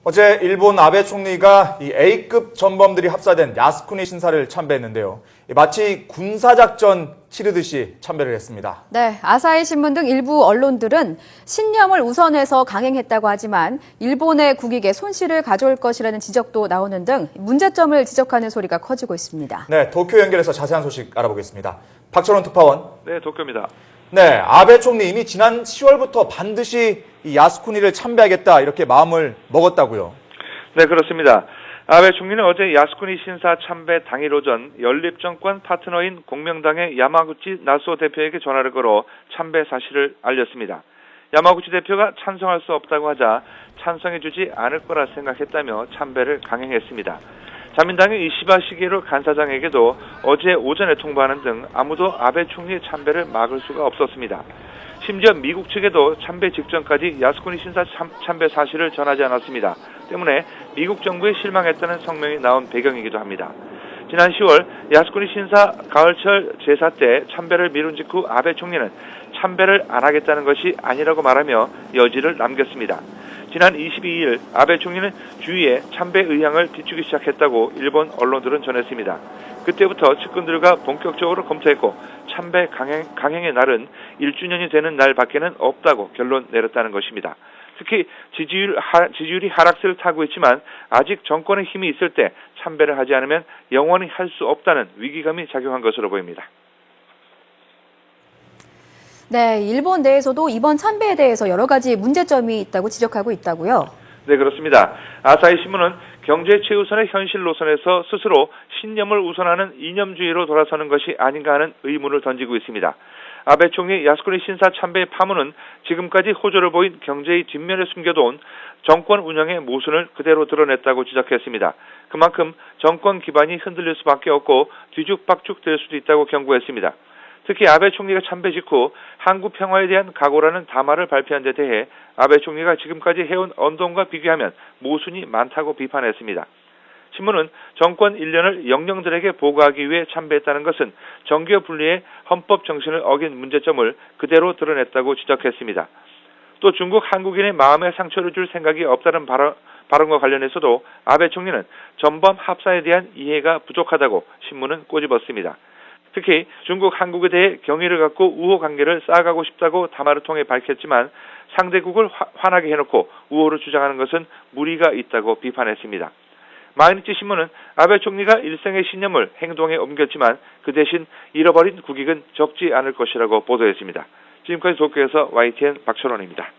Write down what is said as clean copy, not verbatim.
어제 일본 아베 총리가 이 A급 전범들이 합사된 야스쿠니 신사를 참배했는데요. 마치 군사작전 치르듯이 참배를 했습니다. 네, 아사히 신문 등 일부 언론들은 신념을 우선해서 강행했다고 하지만 일본의 국익에 손실을 가져올 것이라는 지적도 나오는 등 문제점을 지적하는 소리가 커지고 있습니다. 네, 도쿄 연결해서 자세한 소식 알아보겠습니다. 박철원 특파원. 네, 도쿄입니다. 네, 아베 총리 이미 지난 10월부터 반드시 이 야스쿠니를 참배하겠다 이렇게 마음을 먹었다고요. 네, 그렇습니다. 아베 총리는 어제 야스쿠니 신사 참배 당일 오전 연립정권 파트너인 공명당의 야마구치 나소 대표에게 전화를 걸어 참배 사실을 알렸습니다. 야마구치 대표가 찬성할 수 없다고 하자 찬성해주지 않을 거라 생각했다며 참배를 강행했습니다. 자민당의 이시바 시게루 간사장에게도 어제 오전에 통보하는 등 아무도 아베 총리의 참배를 막을 수가 없었습니다. 심지어 미국 측에도 참배 직전까지 야스쿠니 신사 참배 사실을 전하지 않았습니다. 때문에 미국 정부에 실망했다는 성명이 나온 배경이기도 합니다. 지난 10월 야스쿠니 신사 가을철 제사 때 참배를 미룬 직후 아베 총리는 참배를 안 하겠다는 것이 아니라고 말하며 여지를 남겼습니다. 지난 22일 아베 총리는 주위에 참배 의향을 비추기 시작했다고 일본 언론들은 전했습니다. 그때부터 측근들과 본격적으로 검토했고 참배 강행의 날은 1주년이 되는 날밖에는 없다고 결론 내렸다는 것입니다. 특히 지지율이 하락세를 타고 있지만 아직 정권의 힘이 있을 때 참배를 하지 않으면 영원히 할 수 없다는 위기감이 작용한 것으로 보입니다. 네, 일본 내에서도 이번 참배에 대해서 여러 가지 문제점이 있다고 지적하고 있다고요. 네, 그렇습니다. 아사히 신문은 경제 최우선의 현실 노선에서 스스로 신념을 우선하는 이념주의로 돌아서는 것이 아닌가 하는 의문을 던지고 있습니다. 아베 총리 야스쿠니 신사 참배의 파문은 지금까지 호조를 보인 경제의 뒷면에 숨겨둔 정권 운영의 모순을 그대로 드러냈다고 지적했습니다. 그만큼 정권 기반이 흔들릴 수밖에 없고 뒤죽박죽 될 수도 있다고 경고했습니다. 특히 아베 총리가 참배 직후 한국 평화에 대한 각오라는 담화를 발표한 데 대해 아베 총리가 지금까지 해온 언동과 비교하면 모순이 많다고 비판했습니다. 신문은 정권 1년을 영령들에게 보고하기 위해 참배했다는 것은 정교 분리의 헌법 정신을 어긴 문제점을 그대로 드러냈다고 지적했습니다. 또 중국 한국인의 마음에 상처를 줄 생각이 없다는 발언과 관련해서도 아베 총리는 전범 합사에 대한 이해가 부족하다고 신문은 꼬집었습니다. 특히 중국 한국에 대해 경의를 갖고 우호 관계를 쌓아가고 싶다고 담화를 통해 밝혔지만 상대국을 화나게 해놓고 우호를 주장하는 것은 무리가 있다고 비판했습니다. 마이니치 신문은 아베 총리가 일생의 신념을 행동에 옮겼지만 그 대신 잃어버린 국익은 적지 않을 것이라고 보도했습니다. 지금까지 도쿄에서 YTN 박철원입니다.